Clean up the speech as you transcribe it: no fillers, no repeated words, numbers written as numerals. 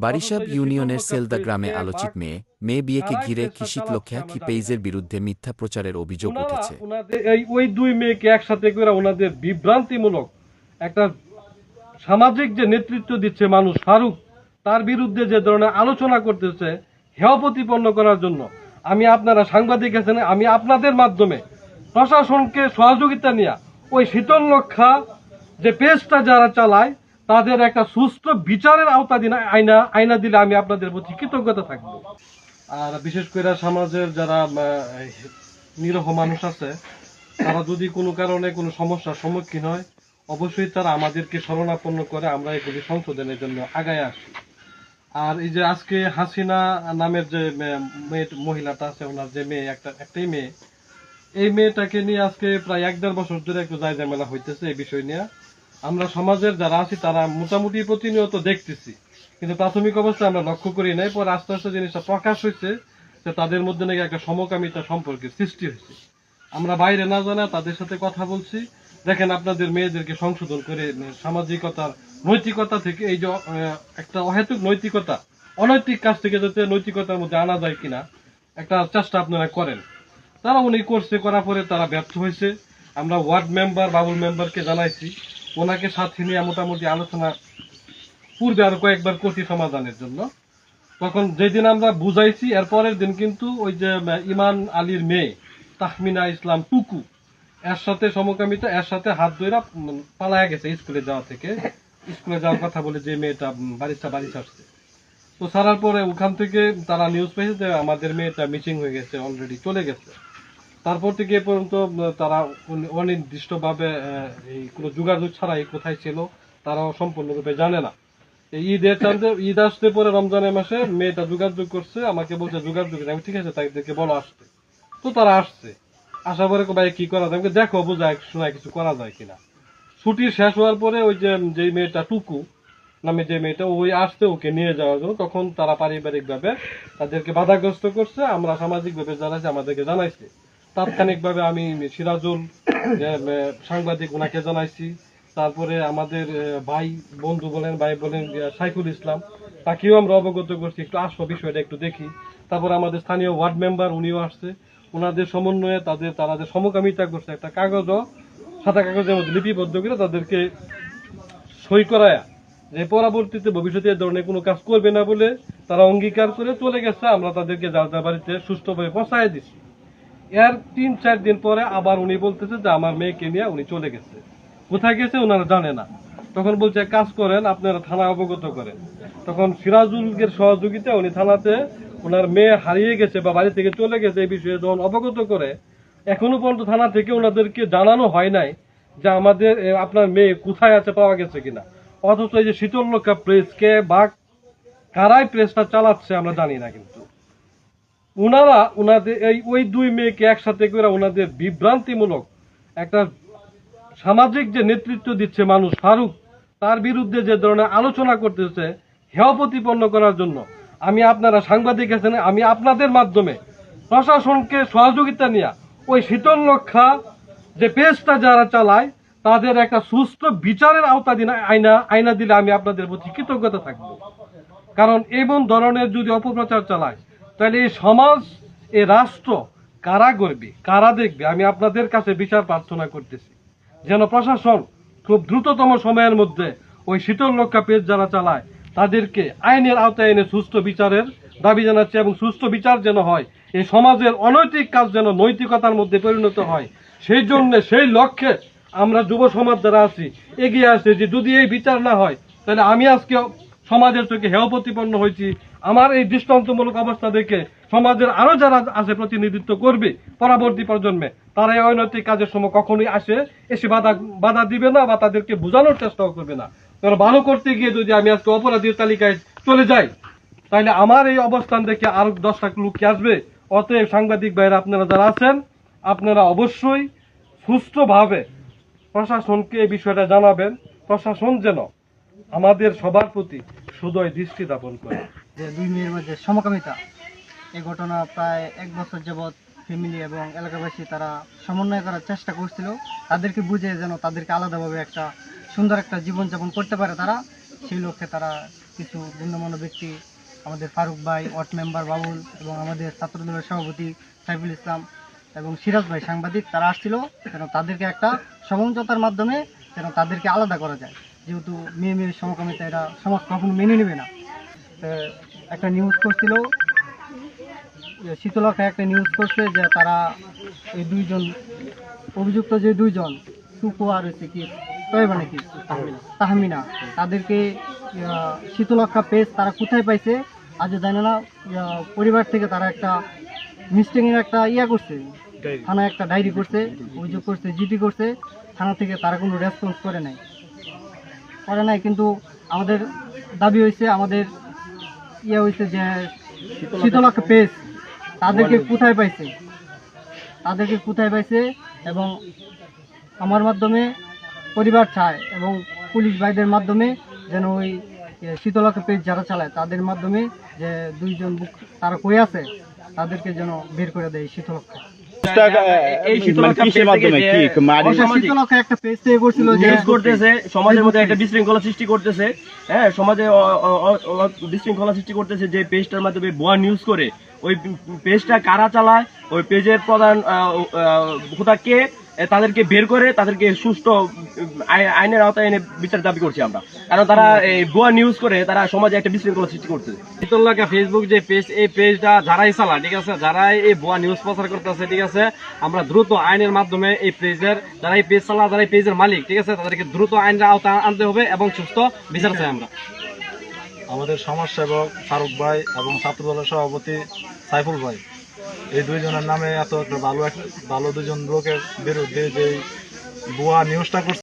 বারিশাব ইউনিয়নের সেলদা গ্রামে আলোচিত মেয়ে বিয়েকে ঘিরে শীতলক্ষ্যা কি পেইজের বিরুদ্ধে মিথ্যা প্রচারের অভিযোগ উঠেছে। ওই দুই মেয়েকে একসাথে করে ওনাদের বিভ্রান্তিমূলক একটা সামাজিক যে নেতৃত্ব দিচ্ছে মানুষ ফারুক, তার বিরুদ্ধে যে ধরনের আলোচনা করতেছে হেয় প্রতিপন্ন করার জন্য আমি আপনারা সাংবাদিক আছেন, আমি আপনাদের মাধ্যমে প্রশাসনকে সহযোগিতা নিয়ে ওই শীতলক্ষ্যা যে পেজটা যারা চালায় তাদের একটা সুস্থ বিচারের আওতাধীন আইনা দিলে আমি আপনাদের প্রতি কৃতজ্ঞতা থাকবো। আর বিশেষ করে সমাজের যারা নিরহ মানুষ আছে তারা যদি কোনো কারণে কোনো সমস্যার সম্মুখীন হয় অবশ্যই তারা আমাদেরকে শরণাপন্ন করে, আমরা এগুলি সংশোধনের জন্য আগায় আসি। আর এই যে আজকে হাসিনা নামের যে মহিলাটা আছে, ওনার যে মেয়ে একটাই মেয়ে, এই মেয়েটাকে নিয়ে আজকে প্রায় 1-1.5 বছর ধরে একটু যায় ঝামেলা হইতেছে এই বিষয় নিয়ে। আমরা সমাজের যারা আছি তারা মোটামুটি প্রতিনিয়ত দেখতেছি, কিন্তু প্রাথমিক অবস্থায় আমরা লক্ষ্য করি নাই। পরে আস্তে আস্তে জিনিসটা প্রকাশ হয়েছে যে তাদের মধ্যে নাকি একটা সমকামিতা সম্পর্কের সৃষ্টি হয়েছে। আমরা বাইরে না জানা তাদের সাথে কথা বলছি। দেখেন আপনাদের মেয়েদেরকে সংশোধন করে সামাজিকতার নৈতিকতা থেকে এই যে একটা অহেতুক নৈতিকতা, অনৈতিক কাজ থেকে যাতে নৈতিকতার মধ্যে আনা যায় কিনা একটা চেষ্টা আপনারা করেন। তারা উনি করছে, করার পরে তারা ব্যর্থ হয়েছে। আমরা ওয়ার্ড মেম্বার বাবুল মেম্বারকে জানাইছি, ওনাকে সাথে নিয়ে মোটামুটি আলোচনা পূর্বে আরো কয়েকবার করছি সমাধানের জন্য। তখন যেদিন আমরা বুঝাইছি এর পরের দিন কিন্তু ওই যে ইমান আলীর মেয়ে তাহমিনা ইসলাম টুকু এর সাথে সমকামিতা, এর সাথে হাত ধরে পালায়া গেছে স্কুলে যাওয়া থেকে। স্কুলে যাওয়ার কথা বলে যে মেয়েটা বাড়ি ছাড়ছে, তো ছাড়ার পরে ওখান থেকে তারা নিউজ পেয়েছে যে আমাদের মেয়েটা মিসিং হয়ে গেছে, অলরেডি চলে গেছে। তারপর থেকে এ পর্যন্ত তারা অনির্দিষ্টভাবে এই কোনো যোগাযোগ ছাড়াই কোথায় ছিল তারাও সম্পূর্ণরূপে জানে না। ঈদ আসতে পরে রমজানের মাসে মেয়েটা যোগাযোগ করছে, আমাকে বলছে যোগাযোগ, আমি ঠিক আছে তাদেরকে বলো আসতে। তো তারা আসছে, আসার পরে ভাই কি করা যায়, আমাকে দেখো বোঝায় শোনায় কিছু করা যায় কিনা। ছুটি শেষ হওয়ার পরে ওই যে মেয়েটা টুকু নামে যে মেয়েটা ওই আসতে ওকে নিয়ে যাওয়ার জন্য, তখন তারা পারিবারিক ভাবে তাদেরকে বাধাগ্রস্ত করছে। আমরা সামাজিক ভাবে জানাইছি, আমাদেরকে জানাইছে। তাৎক্ষণিক ভাবে আমি সিরাজুল সাংবাদিক ওনাকে জানাইছি। তারপরে আমাদের ভাই বন্ধু বলেন ভাই বলেন সাইফুল ইসলাম, তাকেও আমরা অবগত করছি, একটু আসো বিষয়টা একটু দেখি। তারপরে আমাদের স্থানীয় ওয়ার্ড মেম্বার উনিও আসছে, ওনাদের সমন্বয়ে তারা যে সমকামিতা করছে একটা কাগজও সাদা কাগজের মধ্যে লিপিবদ্ধ করে তাদেরকে সই করায়া যে পরবর্তীতে ভবিষ্যতে এ ধরনের কোনো কাজ করবে না বলে তারা অঙ্গীকার করে চলে গেছে। আমরা তাদেরকে যার যার বাড়িতে সুষ্ঠুভাবে পৌঁছায় দিচ্ছি। এর 3-4 দিন পরে আবার উনি বলতেছে যে আমার মেয়েকে নিয়ে উনি চলে গেছে। কোথায় গেছে ওনারা জানে না। তখন বলছে কাজ করেন, আপনারা থানা অবগত করেন। তখন সিরাজুলের সহযোগিতা উনি থানাতে ওনার মেয়ে হারিয়ে গেছে বা বাড়ি থেকে চলে গেছে এই বিষয়ে যখন অবগত করে, এখনো পর্যন্ত থানা থেকে ওনাদেরকে জানানো হয় নাই যে আমাদের আপনার মেয়ে কোথায় আছে, পাওয়া গেছে কিনা। অথচ এই যে শীতলক্ষ্যা প্রেস কে বা কারাই প্রেসটা চালাচ্ছে আমরা জানি না, কিন্তু ওনাদের ওই দুই মেয়েকে একসাথে করে ওনাদের বিভ্রান্তিমূলক একটা সামাজিক যে নেতৃত্ব দিচ্ছে মানুষ ফারুক, তার বিরুদ্ধে যে ধরনের আলোচনা করতেছে হেয় প্রতিপন্ন করার জন্য আমি আপনারা সাংবাদিক আছেন, আমি আপনাদের মাধ্যমে প্রশাসনকে সহযোগিতা নিয়ে ওই শীতলক্ষ্যা যে পেজটা যারা চালায় তাদের একটা সুস্থ বিচারের আওতাধীন আইনা দিলে আমি আপনাদের প্রতি কৃতজ্ঞতা থাকবো। কারণ এমন ধরনের যদি অপপ্রচার চালায় তাহলে এই সমাজ, এই রাষ্ট্র কারা করবে, কারা দেখবে। আমি আপনাদের কাছে বিচার প্রার্থনা করতেছি যেন প্রশাসন খুব দ্রুততম সময়ের মধ্যে ওই শীতলক্ষ্যা পেজ যারা চালায় তাদেরকে আইনের আওতায় এনে সুষ্ঠু বিচারের দাবি জানাচ্ছে, এবং সুষ্ঠু বিচার যেন হয়, এই সমাজের অনৈতিক কাজ যেন নৈতিকতার মধ্যে পরিণত হয়। সেই জন্য সেই লক্ষ্যে আমরা যুব সমাজ যারা আছি এগিয়ে আসছে যে যদি এই বিচার না হয় তাহলে আমি আজকে সমাজের চোখে হেয় প্রতিপন্ন হয়েছি। আমার এই দৃষ্টান্তমূলক অবস্থা দেখে সমাজের আরো যারা আছে প্রতিনিধিত্ব করবে পরবর্তী প্রজন্মে, তারা এই অনৈতিক কাজের সময় কখনোই এসে বাধা দিবে না বা তাদেরকে বোঝানোর চেষ্টাও করবে না। কারণ ভালো করতে গিয়ে যদি আমি আজকে অপরাধীর তালিকায় চলে যাই তাহলে আমার এই অবস্থান দেখে আরো 10 লাখ লোক কি আসবে। অতএব সাংবাদিক ভাইরা আপনারা যারা আছেন আপনারা অবশ্যই সুষ্ঠুভাবে প্রশাসনকে এই বিষয়টা জানাবেন, প্রশাসন যেন আমাদের সবার প্রতি সুদয় দৃষ্টি দাপন করে। যে দুই মেয়ের মধ্যে সমকামিতা, এই ঘটনা প্রায় 1 বছর যাবৎ ফ্যামিলি এবং এলাকাবাসী তারা সমন্বয় করার চেষ্টা করছিল, তাদেরকে বুঝে যেন তাদেরকে আলাদাভাবে একটা সুন্দর একটা জীবনযাপন করতে পারে তারা, সেই লক্ষ্যে তারা কিছু গণ্যমান্য ব্যক্তি, আমাদের ফারুক ভাই, ওয়ার্ড মেম্বার বাবুল এবং আমাদের ছাত্রদলের সভাপতি সাইফুল ইসলাম এবং সিরাজ ভাই সাংবাদিক, তারা আসছিল যেন তাদেরকে একটা সমঝোতার মাধ্যমে যেন তাদেরকে আলাদা করা যায়, যেহেতু মেয়ের সমকামিতা এটা সমাজ কখনো মেনে নেবে না। তো একটা নিউজ করছিল, শীতলক্ষা একটা নিউজ করছে যে তারা এই দুইজন অভিযুক্ত, যে দুইজন সুপু আর হচ্ছে কি তয়বা নাকি তাহমিনা, তাদেরকে শীতলক্ষা পেজ তারা কোথায় পাইছে আজও জানে না। পরিবার থেকে তারা একটা মিস্টেকের একটা করছে, থানায় একটা ডায়েরি করছে, অভিযোগ করছে, জিডি করছে, থানা থেকে তারা কোনো রেসপন্স করে নাই। কিন্তু আমাদের দাবি হয়েছে, আমাদের হয়েছে যে শীতলক্ষা পেজ তাদেরকে কোথায় পাইছে এবং আমার মাধ্যমে পরিবার চায় এবং পুলিশ ভাইদের মাধ্যমে যেন ওই শীতলক্ষা পেজ যারা চালায় তাদের মাধ্যমে যে দুইজন তারা কই আছে তাদেরকে যেন বের করে দেয় শীতলক্ষা। এই শীতলক্ষা শীতলক্ষা একটা পেজ থেকে করছিল যে করতেছে সমাজের মধ্যে একটা বিশৃঙ্খলা সৃষ্টি করতেছে, হ্যাঁ সমাজে বিশৃঙ্খলা সৃষ্টি করতেছে, যে পেজটার মাধ্যমে ভুয়া নিউজ করে। ওই পেজটা কারা চালায়, ওই পেজের প্রধান হোতা কে, তাদেরকে বের করে তাদেরকে সুষ্ঠু আইনের আওতায় এনে বিচার দাবি করছি আমরা, কারণ তারা এই ভুয়া নিউজ করে তারা সমাজে একটা বিশৃঙ্খলা সৃষ্টি করছে। শীতলক্ষা ফেসবুক যে পেজ, এই পেজটা যারাই চালায়, ঠিক আছে, যারাই এই ভুয়া নিউজ প্রচার করতেছে, ঠিক আছে, আমরা দ্রুত আইনের মাধ্যমে এই পেজের যারা এই পেজ চালা, যারা এই পেজের মালিক, ঠিক আছে, তাদেরকে দ্রুত আইনের আওতায় আনতে হবে এবং সুস্থ বিচার চাই আমরা। আমাদের সমাজসেবক ফারুক ভাই এবং ছাত্রদলের সভাপতি সাইফুল ভাই, এই দুইজনের নামে এত একটা ভালো দুইজন লোকের বিরুদ্ধে যে ভুয়া নিউজটা করছে